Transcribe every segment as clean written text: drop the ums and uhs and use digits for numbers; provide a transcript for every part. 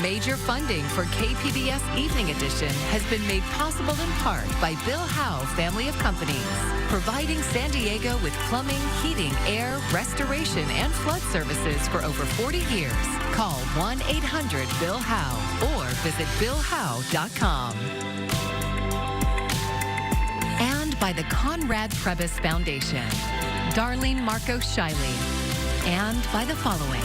Major funding for KPBS Evening Edition has been made possible in part by Bill Howe Family of Companies, providing San Diego with plumbing, heating, air, restoration, and flood services for over 40 years. Call 1-800-BILL-HOWE or visit BillHowe.com. And by the Conrad Trebas Foundation, Darlene Marcos Shiley, and by the following.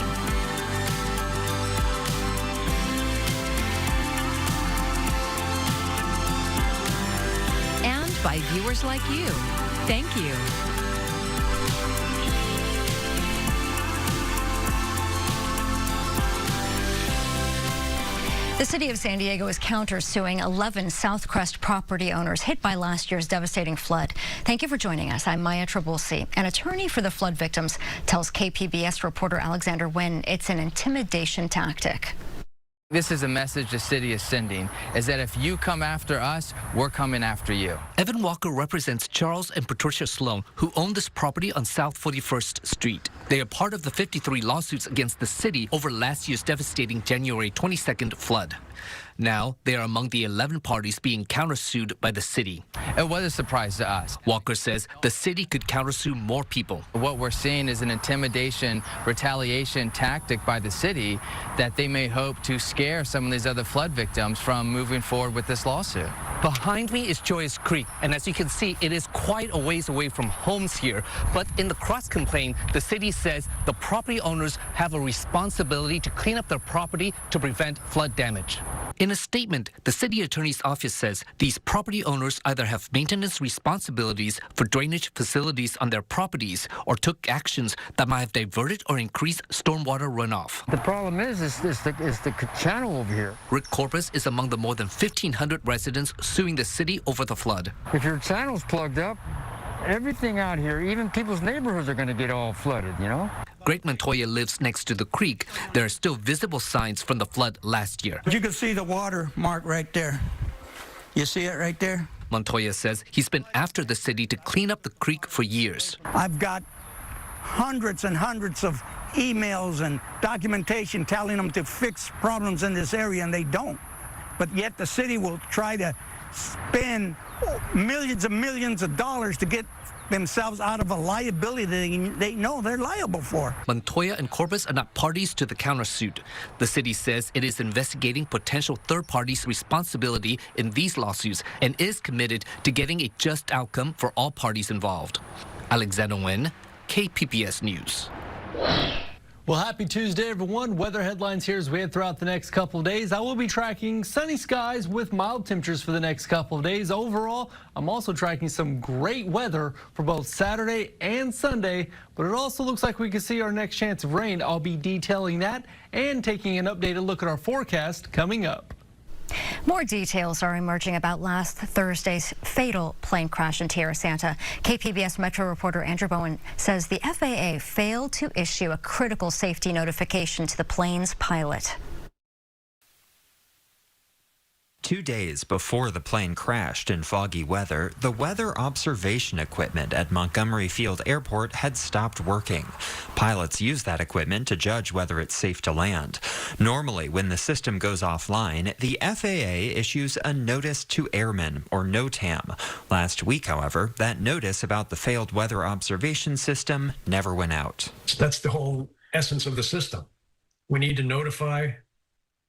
And by viewers like you. Thank you. The city of San Diego is countersuing 11 Southcrest property owners hit by last year's devastating flood. Thank you for joining us. I'm Maya Trabulsi. An attorney for the flood victims tells KPBS reporter Alexander Nguyen it's an intimidation tactic. This is a message the city is sending, is that if you come after us, we're coming after you. Evan Walker represents Charles and Patricia Sloan, who own this property on South 41st Street. They are part of the 53 lawsuits against the city over last year's devastating January 22nd flood. Now, they are among the 11 parties being countersued by the city. It was a surprise to us. Walker says the city could countersue more people. What we're seeing is an intimidation, retaliation tactic by the city that they may hope to scare some of these other flood victims from moving forward with this lawsuit. Behind me is Joyous Creek, and as you can see, it is quite a ways away from homes here. But in the cross-complaint, the city says the property owners have a responsibility to clean up their property to prevent flood damage. In a statement, the city attorney's office says these property owners either have maintenance responsibilities for drainage facilities on their properties or took actions that might have diverted or increased stormwater runoff. The problem is the channel over here. Rick Corpus is among the more than 1,500 residents suing the city over the flood. If your channel's plugged up, everything out here, even people's neighborhoods are going to get all flooded, you know? Greg Montoya lives next to the creek. There are still visible signs from the flood last year. You can see the water mark right there. You see it right there? Montoya says he's been after the city to clean up the creek for years. I've got hundreds and hundreds of emails and documentation telling them to fix problems in this area, and they don't. But yet the city will try to spend millions and millions of dollars to get themselves out of a liability they know they're liable for. Montoya and Corpus are not parties to the countersuit. The city says it is investigating potential third parties' responsibility in these lawsuits and is committed to getting a just outcome for all parties involved. Alexander Nguyen, KPBS News. Well, happy Tuesday, everyone. Weather headlines here as we head throughout the next couple of days. I will be tracking sunny skies with mild temperatures for the next couple of days. Overall, I'm also tracking some great weather for both Saturday and Sunday, but it also looks like we could see our next chance of rain. I'll be detailing that and taking an updated look at our forecast coming up. More details are emerging about last Thursday's fatal plane crash in Tierra Santa. KPBS Metro reporter Andrew Bowen says the FAA failed to issue a critical safety notification to the plane's pilot. 2 days before the plane crashed in foggy weather, the weather observation equipment at Montgomery Field Airport had stopped working. Pilots use that equipment to judge whether it's safe to land. Normally, when the system goes offline, the FAA issues a notice to airmen, or NOTAM. Last week, however, that notice about the failed weather observation system never went out. That's the whole essence of the system. We need to notify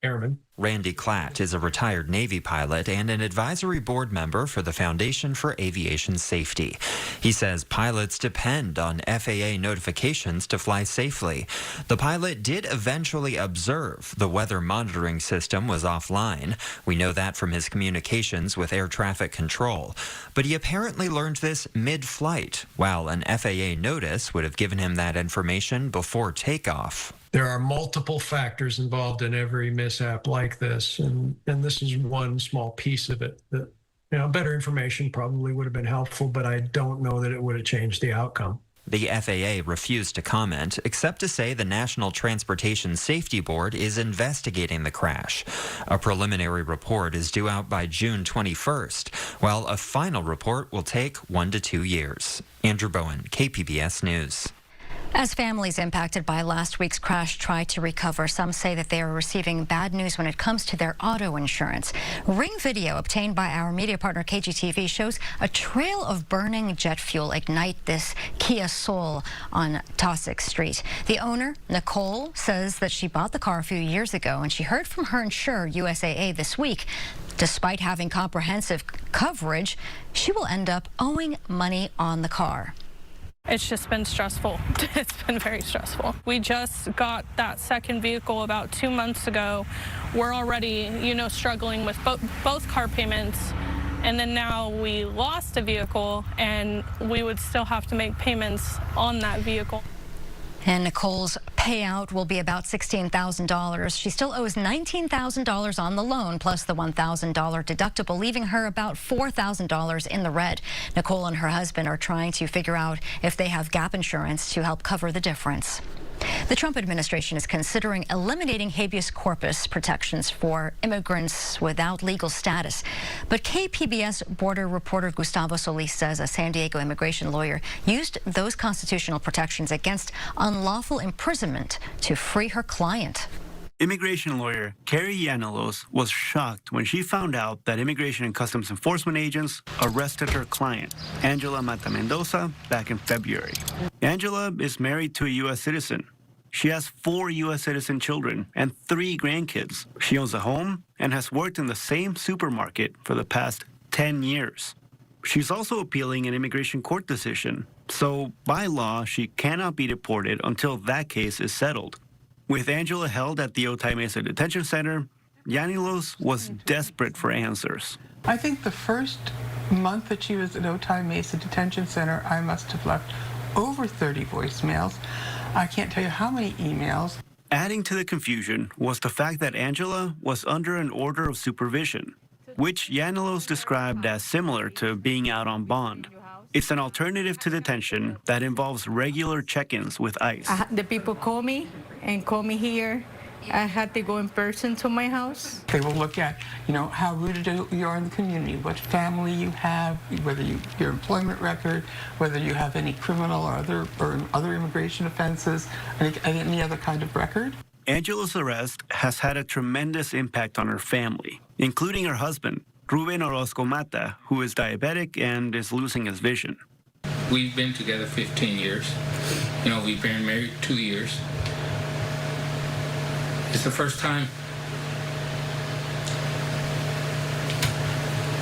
airmen. Randy Klatt is a retired Navy pilot and an advisory board member for the Foundation for Aviation Safety. He says pilots depend on FAA notifications to fly safely. The pilot did eventually observe the weather monitoring system was offline. We know that from his communications with air traffic control. But he apparently learned this mid-flight, while an FAA notice would have given him that information before takeoff. There are multiple factors involved in every mishap like this, and this is one small piece of it. That, better information probably would have been helpful, but I don't know that it would have changed the outcome. The FAA refused to comment, except to say the National Transportation Safety Board is investigating the crash. A preliminary report is due out by June 21st, while a final report will take 1 to 2 years. Andrew Bowen, KPBS News. As families impacted by last week's crash try to recover, some say that they are receiving bad news when it comes to their auto insurance. Ring video obtained by our media partner KGTV shows a trail of burning jet fuel ignite this Kia Soul on Taussig Street. The owner, Nicole, says that she bought the car a few years ago and she heard from her insurer, USAA, this week. Despite having comprehensive coverage, she will end up owing money on the car. It's just been stressful. It's been very stressful. We just got that second vehicle about 2 months ago. We're already, struggling with both car payments. And then now we lost a vehicle and we would still have to make payments on that vehicle. And Nicole's payout will be about $16,000. She still owes $19,000 on the loan, plus the $1,000 deductible, leaving her about $4,000 in the red. Nicole and her husband are trying to figure out if they have gap insurance to help cover the difference. The Trump administration is considering eliminating habeas corpus protections for immigrants without legal status. But KPBS border reporter Gustavo Solis says a San Diego immigration lawyer used those constitutional protections against unlawful imprisonment to free her client. Immigration lawyer Carrie Llanelos was shocked when she found out that Immigration and Customs Enforcement agents arrested her client, Angela Mata Mendoza, back in February. Angela is married to a U.S. citizen. She has 4 U.S. citizen children and 3 grandkids. She owns a home and has worked in the same supermarket for the past 10 years. She's also appealing an immigration court decision. So, by law, she cannot be deported until that case is settled. With Angela held at the Otay Mesa Detention Center, Llanelos was desperate for answers. I think the first month that she was at Otay Mesa Detention Center, I must have left over 30 voicemails. I can't tell you how many emails. Adding to the confusion was the fact that Angela was under an order of supervision, which Llanelos described as similar to being out on bond. It's an alternative to detention that involves regular check-ins with ICE. The people call me here. I had to go in person to my house. They will look at, how rooted you are in the community, what family you have, whether your employment record, whether you have any criminal or other immigration offenses, any other kind of record. Angela's arrest has had a tremendous impact on her family, including her husband, Ruben Orozco Mata, who is diabetic and is losing his vision. We've been together 15 years. We've been married 2 years. It's the first time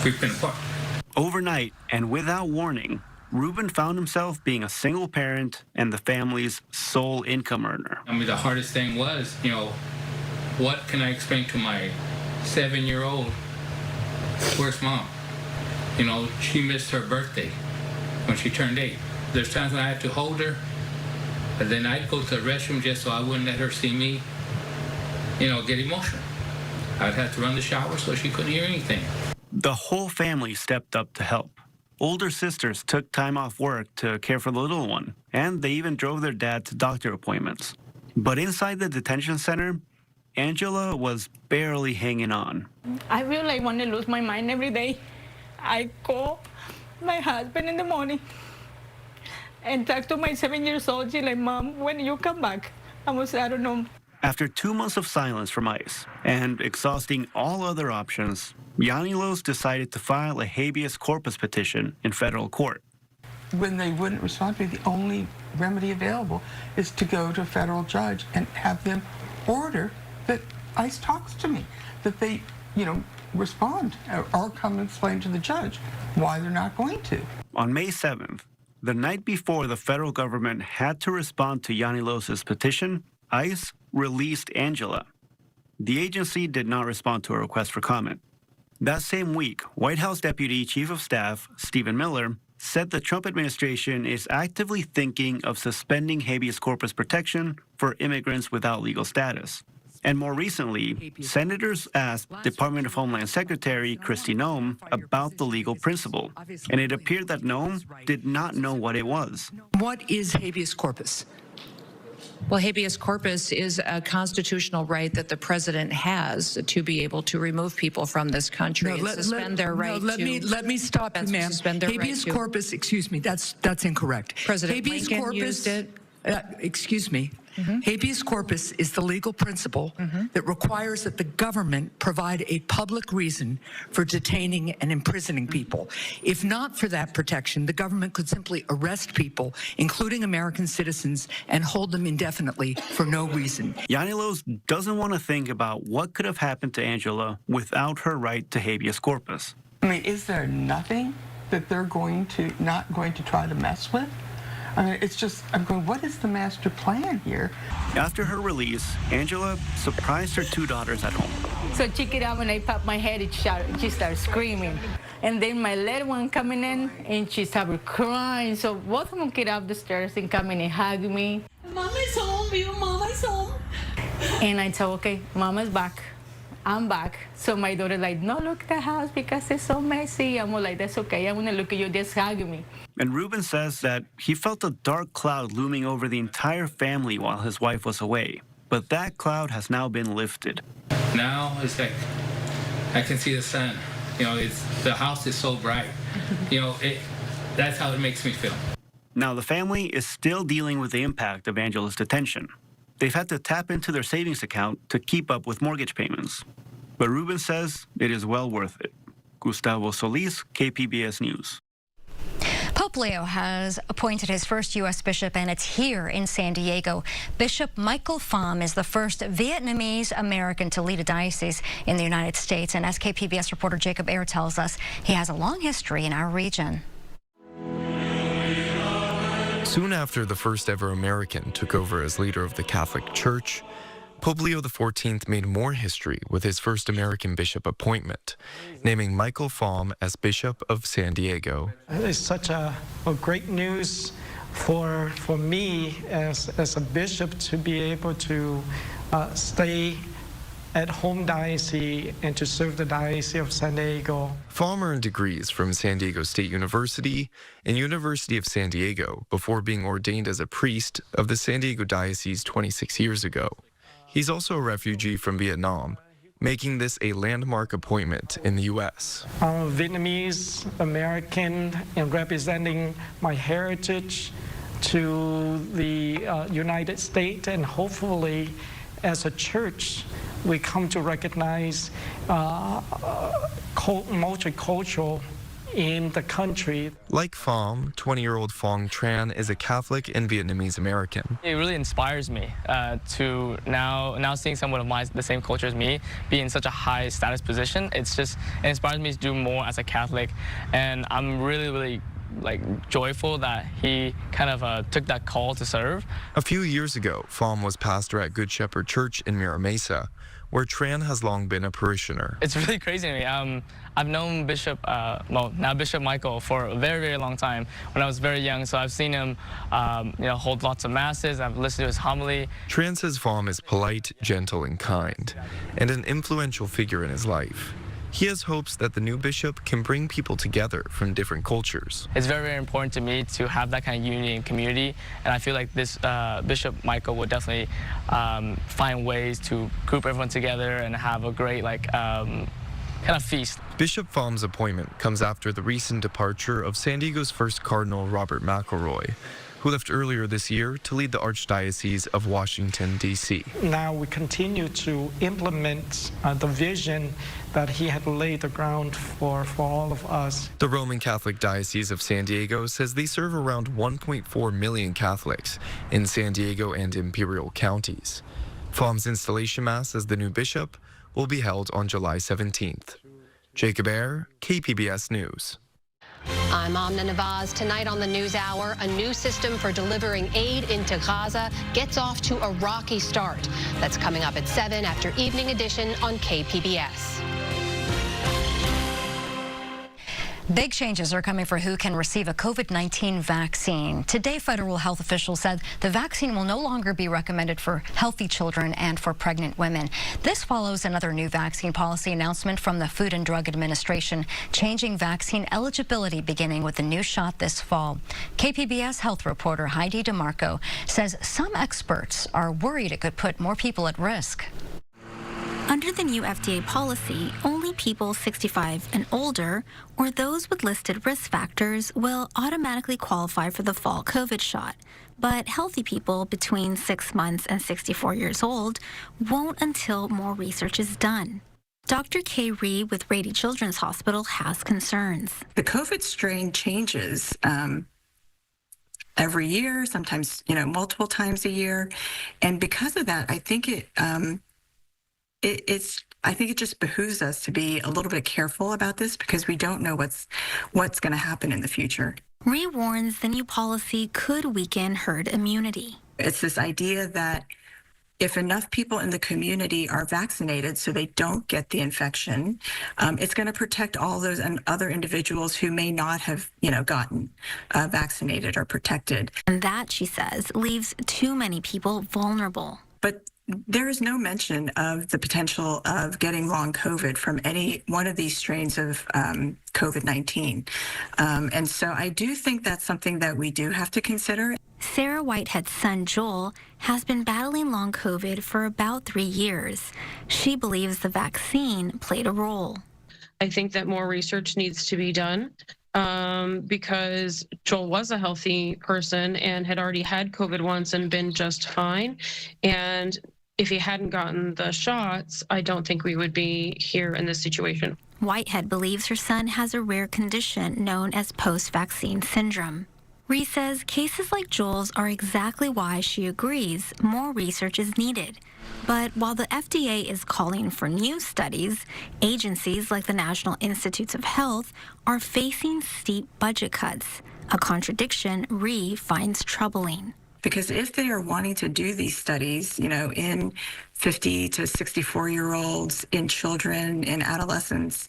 we've been apart. Overnight and without warning, Ruben found himself being a single parent and the family's sole income earner. The hardest thing was, what can I explain to my 7-year-old? Where's mom? She missed her birthday when she turned 8. There's times when I had to hold her, but then I'd go to the restroom just so I wouldn't let her see me, get emotional. I'd have to run the shower so she couldn't hear anything. The whole family stepped up to help. Older sisters took time off work to care for the little one, and they even drove their dad to doctor appointments. But inside the detention center, Angela was barely hanging on. I feel like I want to lose my mind every day. I call my husband in the morning and talk to my 7-year-old. She's like, Mom, when do you come back? I don't know. After 2 months of silence from ICE and exhausting all other options, Llanelos decided to file a habeas corpus petition in federal court. When they wouldn't respond to me, the only remedy available is to go to a federal judge and have them order that ICE talks to me, that they, respond or come and explain to the judge why they're not going to. On May 7th, the night before the federal government had to respond to Llanelos' petition, ICE released Angela. The agency did not respond to a request for comment. That same week, White House Deputy Chief of Staff Stephen Miller said the Trump administration is actively thinking of suspending habeas corpus protection for immigrants without legal status. And more recently, senators asked Department of Homeland Secretary Kristi Noem about the legal principle, and it appeared that Noem did not know what it was. What is habeas corpus? Well, habeas corpus is a constitutional right that the president has to be able to remove people from this country and suspend their right to. Let me stop you, ma'am. Suspend their habeas right corpus, excuse me, that's incorrect. President habeas Lincoln corpus used it. excuse me, habeas corpus is the legal principle that requires that the government provide a public reason for detaining and imprisoning people. If not for that protection, the government could simply arrest people, including American citizens, and hold them indefinitely for no reason. Llanelos doesn't want to think about what could have happened to Angela without her right to habeas corpus. I mean, is there nothing that they're not going to try to mess with? I mean, it's just, I'm going, what is the master plan here? After her release, Angela surprised her two daughters at home. So check it out, when I pop my head, she starts screaming. And then my little one coming in, and she started crying. So both of them get up the stairs and come in and hug me. Mama's home, your mama's home. And I tell, okay, Mama's back. I'm back. So my daughter like, no, look at the house because it's so messy. I'm like, that's okay. I want to look at you, just hug me. And Ruben says that he felt a dark cloud looming over the entire family while his wife was away. But that cloud has now been lifted. Now it's like I can see the sun. You know, the house is so bright. You know, that's how it makes me feel. Now the family is still dealing with the impact of Angela's detention. They've had to tap into their savings account to keep up with mortgage payments. But Ruben says it is well worth it. Gustavo Solis, KPBS News. Pope Leo has appointed his first U.S. bishop, and it's here in San Diego. Bishop Michael Pham is the first Vietnamese American to lead a diocese in the United States. And as KPBS reporter Jacob Ayer tells us, he has a long history in our region. Soon after the first ever American took over as leader of the Catholic Church, Pope Leo XIV made more history with his first American bishop appointment, naming Michael Pham as Bishop of San Diego. It's such a great news for me as a bishop to be able to stay at home diocese and to serve the Diocese of San Diego. Pham earned degrees from San Diego State University and University of San Diego before being ordained as a priest of the San Diego Diocese 26 years ago. He's also a refugee from Vietnam, making this a landmark appointment in the U.S. I'm Vietnamese American and representing my heritage to the United States, and hopefully as a church we come to recognize multicultural in the country. Like Pham, 20-year-old Phong Tran is a Catholic and Vietnamese American. It really inspires me to now seeing someone of the same culture as me be in such a high status position. It inspires me to do more as a Catholic, and I'm really joyful that he kind of took that call to serve. A few years ago, Pham was pastor at Good Shepherd Church in Mira Mesa, where Tran has long been a parishioner. It's really crazy to me. I've known Bishop Michael for a very, very long time when I was very young, so I've seen him hold lots of masses. I've listened to his homily. Tran says Pham is polite, gentle, and kind, and an influential figure in his life. He has hopes that the new bishop can bring people together from different cultures. It's very, very important to me to have that kind of unity and community, and I feel like this Bishop Michael would definitely find ways to group everyone together and have a great kind of feast. Bishop Pham's appointment comes after the recent departure of San Diego's first Cardinal Robert McElroy, who left earlier this year to lead the Archdiocese of Washington, D.C. Now we continue to implement the vision that he had laid the ground for all of us. The Roman Catholic Diocese of San Diego says they serve around 1.4 million Catholics in San Diego and Imperial counties. Pham's installation mass as the new bishop will be held on July 17th. Jacob Ayer, KPBS News. I'm Amna Navaz. Tonight on the NewsHour, a new system for delivering aid into Gaza gets off to a rocky start. That's coming up at 7 after Evening Edition on KPBS. Big changes are coming for who can receive a COVID-19 vaccine. Today, federal health officials said the vaccine will no longer be recommended for healthy children and for pregnant women. This follows another new vaccine policy announcement from the Food and Drug Administration, changing vaccine eligibility beginning with the new shot this fall. KPBS health reporter Heidi DeMarco says some experts are worried it could put more people at risk. Under the new FDA policy, only people 65 and older or those with listed risk factors will automatically qualify for the fall COVID shot. But healthy people between 6 months and 64 years old won't until more research is done. Dr. Kay Ree with Rady Children's Hospital has concerns. The COVID strain changes every year, sometimes, multiple times a year. And because of that, I think it just behooves us to be a little bit careful about this because we don't know what's going to happen in the future. Ree warns the new policy could weaken herd immunity. It's this idea that if enough people in the community are vaccinated so they don't get the infection, it's going to protect all those and other individuals who may not have, gotten vaccinated or protected. And that, she says, leaves too many people vulnerable. But there is no mention of the potential of getting long COVID from any one of these strains of COVID-19. And so I do think that's something that we do have to consider. Sarah Whitehead's son, Joel, has been battling long COVID for about 3 years. She believes the vaccine played a role. I think that more research needs to be done because Joel was a healthy person and had already had COVID once and been just fine. And if he hadn't gotten the shots, I don't think we would be here in this situation. Whitehead believes her son has a rare condition known as post-vaccine syndrome. Ree says cases like Joel's are exactly why she agrees more research is needed. But while the FDA is calling for new studies, agencies like the National Institutes of Health are facing steep budget cuts, a contradiction Ree finds troubling. Because if they are wanting to do these studies, in 50 to 64-year-olds, in children, in adolescents,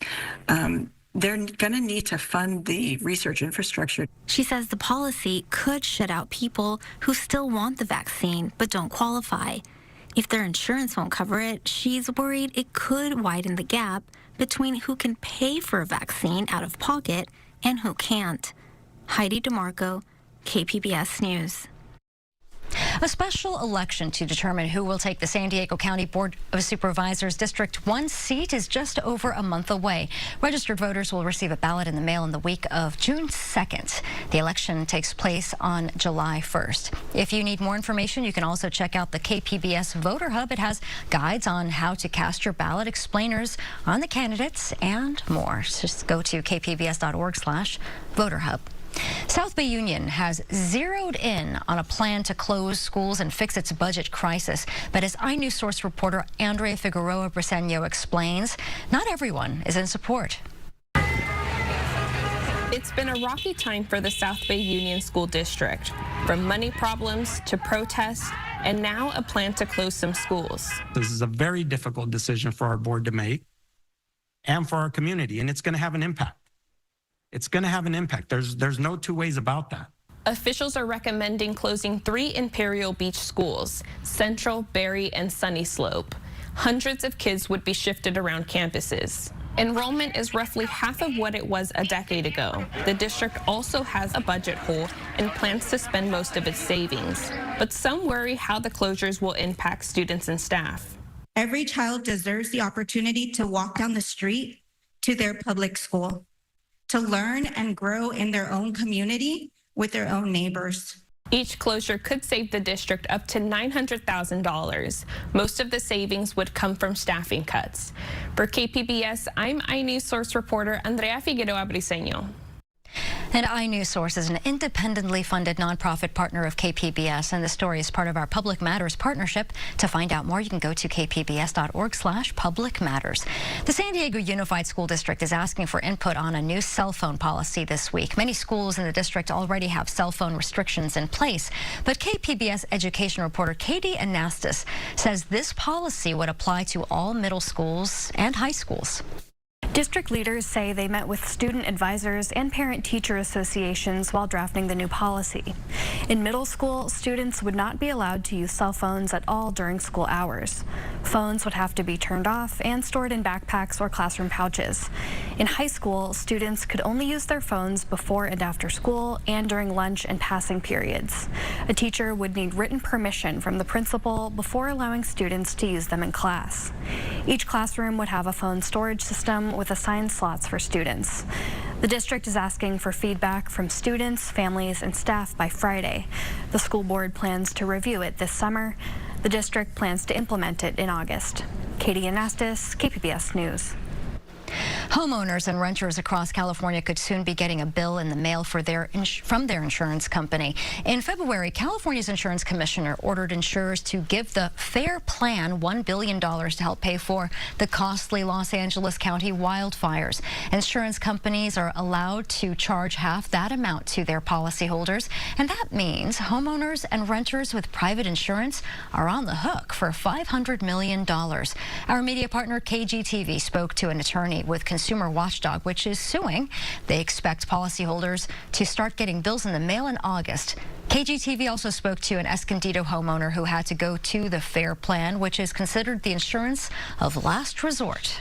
they're going to need to fund the research infrastructure. She says the policy could shut out people who still want the vaccine but don't qualify. If their insurance won't cover it, she's worried it could widen the gap between who can pay for a vaccine out of pocket and who can't. Heidi DeMarco, KPBS News. A special election to determine who will take the San Diego County Board of Supervisors District 1 seat is just over a month away. Registered voters will receive a ballot in the mail in the week of June 2nd. The election takes place on July 1st. If you need more information, you can also check out the KPBS Voter Hub. It has guides on how to cast your ballot, explainers on the candidates, and more. Just go to kpbs.org/voterhub. South Bay Union has zeroed in on a plan to close schools and fix its budget crisis. But as iNews Source reporter Andrea Figueroa Briseño explains, not everyone is in support. It's been a rocky time for the South Bay Union School District, from money problems to protests, and now a plan to close some schools. This is a very difficult decision for our board to make and for our community, and it's going to have an impact. It's going to have an impact. There's no two ways about that. Officials are recommending closing 3 Imperial Beach schools, Central, Berry, and Sunny Slope. Hundreds of kids would be shifted around campuses. Enrollment is roughly half of what it was a decade ago. The district also has a budget hole and plans to spend most of its savings. But some worry how the closures will impact students and staff. Every child deserves the opportunity to walk down the street to their public school, to learn and grow in their own community with their own neighbors. Each closure could save the district up to $900,000. Most of the savings would come from staffing cuts. For KPBS, I'm iNews Source reporter Andrea Figueroa Briseño. And iNews Source is an independently funded nonprofit partner of KPBS, and the story is part of our Public Matters partnership. To find out more, you can go to kpbs.org/Public Matters. The San Diego Unified School District is asking for input on a new cell phone policy this week. Many schools in the district already have cell phone restrictions in place, but KPBS education reporter Katie Anastas says this policy would apply to all middle schools and high schools. District leaders say they met with student advisors and parent-teacher associations while drafting the new policy. In middle school, students would not be allowed to use cell phones at all during school hours. Phones would have to be turned off and stored in backpacks or classroom pouches. In high school, students could only use their phones before and after school and during lunch and passing periods. A teacher would need written permission from the principal before allowing students to use them in class. Each classroom would have a phone storage system with assigned slots for students. The district is asking for feedback from students, families, and staff by Friday. The school board plans to review it this summer. The district plans to implement it in August. Katie Anastas, KPBS News. Homeowners and renters across California could soon be getting a bill in the mail from their insurance company. In February, California's insurance commissioner ordered insurers to give the FAIR Plan $1 billion to help pay for the costly Los Angeles County wildfires. Insurance companies are allowed to charge half that amount to their policyholders, and that means homeowners and renters with private insurance are on the hook for $500 million. Our media partner KGTV spoke to an attorney with Consumer Watchdog, which is suing. They expect policyholders to start getting bills in the mail in August. KGTV also spoke to an Escondido homeowner who had to go to the FAIR Plan, which is considered the insurance of last resort.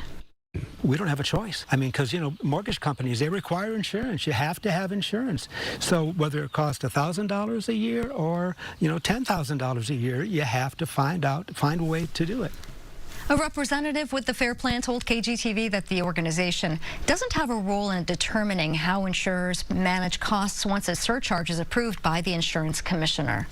We don't have a choice. I mean, because, mortgage companies, they require insurance. You have to have insurance. So whether it costs $1,000 a year or, $10,000 a year, you have to find a way to do it. A representative with the FAIR Plan told KGTV that the organization doesn't have a role in determining how insurers manage costs once a surcharge is approved by the insurance commissioner.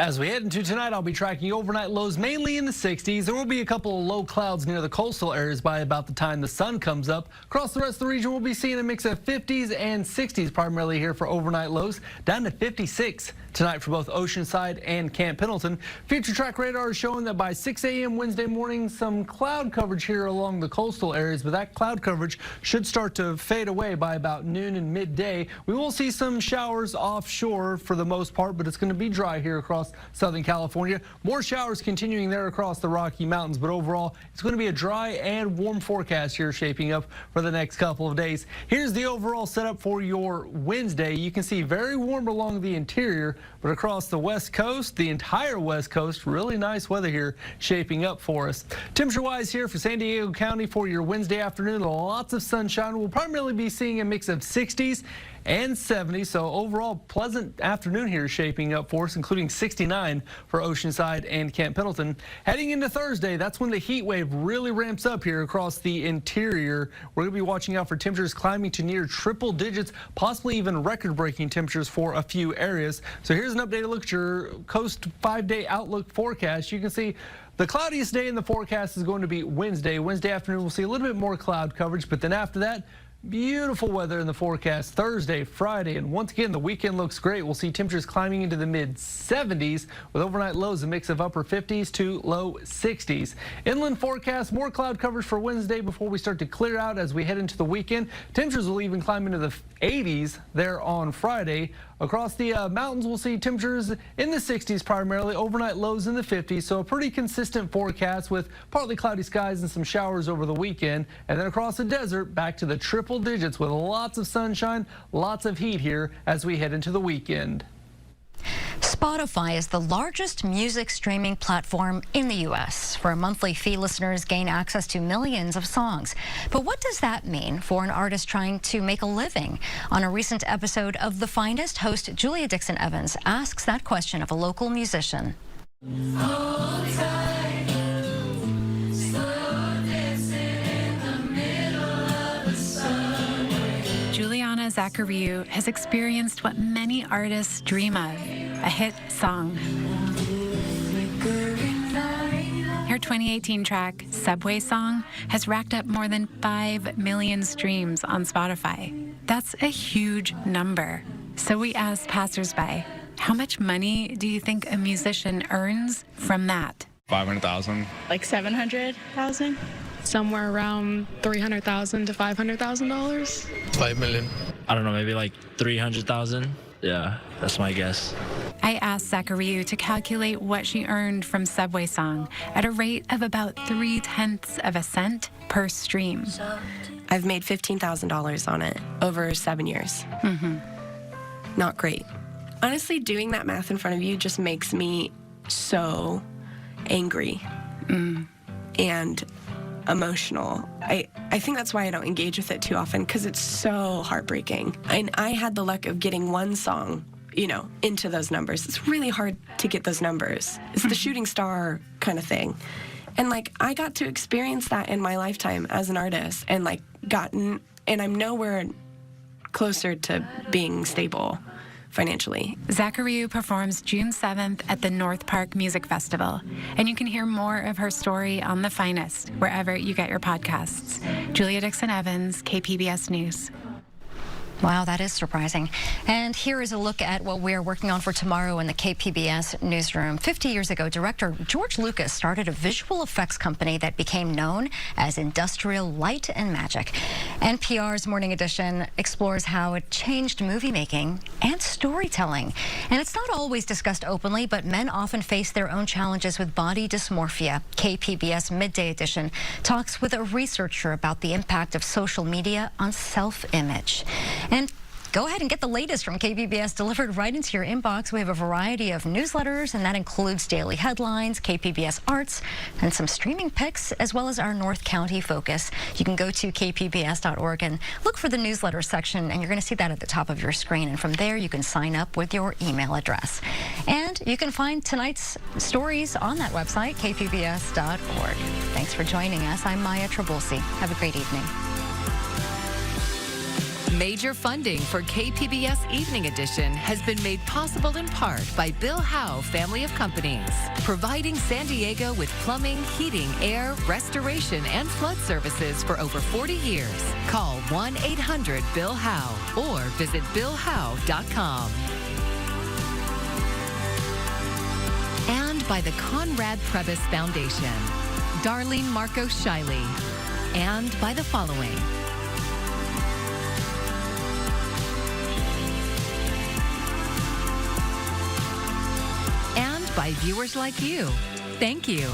As we head into tonight, I'll be tracking overnight lows mainly in the 60s. There will be a couple of low clouds near the coastal areas by about the time the sun comes up. Across the rest of the region, we'll be seeing a mix of 50s and 60s primarily here for overnight lows, down to 56 tonight for both Oceanside and Camp Pendleton. Future track radar is showing that by 6 a.m. Wednesday morning, some cloud coverage here along the coastal areas, but that cloud coverage should start to fade away by about noon and midday. We will see some showers offshore for the most part, but it's going to be dry here across Southern California. More showers continuing there across the Rocky Mountains, but overall, it's going to be a dry and warm forecast here shaping up for the next couple of days. Here's the overall setup for your Wednesday. You can see very warm along the interior, but across the west coast, the entire west coast, really nice weather here shaping up for us. Temperature-wise here for San Diego County for your Wednesday afternoon, lots of sunshine. We'll primarily be seeing a mix of 60s and 70s, so overall pleasant afternoon here shaping up for us, including 69 for Oceanside and Camp Pendleton. Heading into Thursday, that's when the heat wave really ramps up here across the interior. We're going to be watching out for temperatures climbing to near triple digits, possibly even record-breaking temperatures for a few areas. So here's an updated look at your coast 5-day outlook forecast. You can see the cloudiest day in the forecast is going to be Wednesday. Wednesday afternoon, we'll see a little bit more cloud coverage, but then after that, beautiful weather in the forecast Thursday, Friday, and once again, the weekend looks great. We'll see temperatures climbing into the mid-70s with overnight lows a mix of upper 50s to low 60s. Inland forecast, more cloud coverage for Wednesday before we start to clear out as we head into the weekend. Temperatures will even climb into the 80s there on Friday. Across the mountains, we'll see temperatures in the 60s primarily, overnight lows in the 50s, so a pretty consistent forecast with partly cloudy skies and some showers over the weekend. And then across the desert, back to the triple digits with lots of sunshine, lots of heat here as we head into the weekend. Spotify is the largest music streaming platform in the U.S. For a monthly fee, listeners gain access to millions of songs. But what does that mean for an artist trying to make a living? On a recent episode of The Finest, host Julia Dixon Evans asks that question of a local musician. Juliana Zachariou has experienced what many artists dream of, a hit song. Her 2018 track, Subway Song, has racked up more than 5 million streams on Spotify. That's a huge number. So we asked passersby, how much money do you think a musician earns from that? $500,000. Like $700,000? Somewhere around $300,000 to $500,000. $5 million. I don't know, maybe like $300,000. Yeah, that's my guess. I asked Zachariou to calculate what she earned from Subway Song at a rate of about 0.3 of a cent per stream. I've made $15,000 on it over 7 years. Not great. Honestly, doing that math in front of you just makes me so angry and emotional. I think that's why I don't engage with it too often, because it's so heartbreaking. And I had the luck of getting one song, into those numbers. It's really hard to get those numbers. It's the shooting star kind of thing. And I got to experience that in my lifetime as an artist and and I'm nowhere closer to being stable financially. Zachariou performs June 7th at the North Park Music Festival, and you can hear more of her story on The Finest, wherever you get your podcasts. Julia Dixon-Evans, KPBS News. Wow, that is surprising. And here is a look at what we're working on for tomorrow in the KPBS newsroom. 50 years ago, director George Lucas started a visual effects company that became known as Industrial Light and Magic. NPR's Morning Edition explores how it changed movie making and storytelling. And it's not always discussed openly, but men often face their own challenges with body dysmorphia. KPBS Midday Edition talks with a researcher about the impact of social media on self-image. And go ahead and get the latest from KPBS delivered right into your inbox. We have a variety of newsletters, and that includes daily headlines, KPBS Arts, and some streaming picks, as well as our North County focus. You can go to kpbs.org and look for the newsletter section, and you're going to see that at the top of your screen. And from there, you can sign up with your email address. And you can find tonight's stories on that website, kpbs.org. Thanks for joining us. I'm Maya Trabulsi. Have a great evening. Major funding for KPBS Evening Edition has been made possible in part by Bill Howe Family of Companies, providing San Diego with plumbing, heating, air, restoration, and flood services for over 40 years. Call 1-800-BILL-HOWE or visit BillHowe.com. And by the Conrad Prebys Foundation, Darlene Marco Shiley, and by the following: by viewers like you. Thank you.